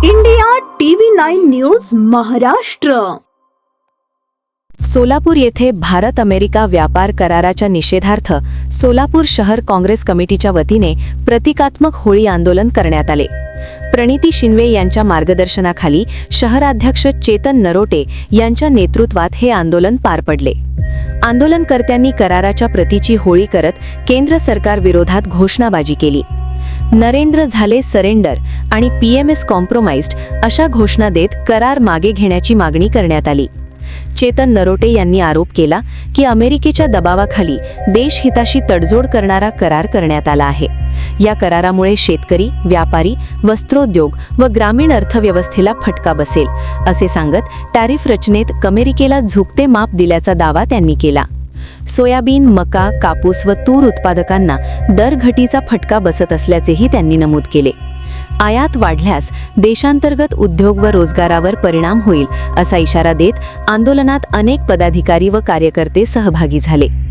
India TV 9 news Maharashtra. Solapur येथे Bharat America व्यापार कराराच्या निषेधार्थ सोलापूर शहर काँग्रेस कमिटीच्या वतीने प्रतिकात्मक होळी आंदोलन करण्यात आले. प्रणिती शिंदे यांच्या मार्गदर्शनाखाली शहराध्यक्ष चेतन नरोटे यांच्या नेतृत्वात हे आंदोलन पार पडले. आंदोलनकर्त्यांनी कराराच्या प्रतीची होळी करत केंद्र सरकार विरोधात घोषणाबाजी केली. नरेंद्र झाले सरेंडर आणि पीएमएस कॉम्प्रोमाइज्ड अशा घोषणा देत करार मागे घेण्याची मागणी करण्यात आली. चेतन नरोटे यांनी आरोप केला की अमेरिकेच्या दबावाखाली देशहिताशी तडजोड करणारा करार करण्यात आला आहे. या करारामुळे शेतकरी, व्यापारी, वस्त्रोद्योग व ग्रामीण अर्थव्यवस्थेला फटका बसेल असे सांगत टॅरिफ रचनेत अमेरिकेला झुकते माप दिल्याचा दावा त्यांनी केला. सोयाबीन, मका, कापूस व तूर उत्पादकांना दरघटीचा फटका बसत असल्याचेही त्यांनी नमूद केले. आयात वाढल्यास देशांतर्गत उद्योग व रोजगारावर परिणाम होईल असा इशारा देत आंदोलनात अनेक पदाधिकारी व कार्यकर्ते सहभागी झाले.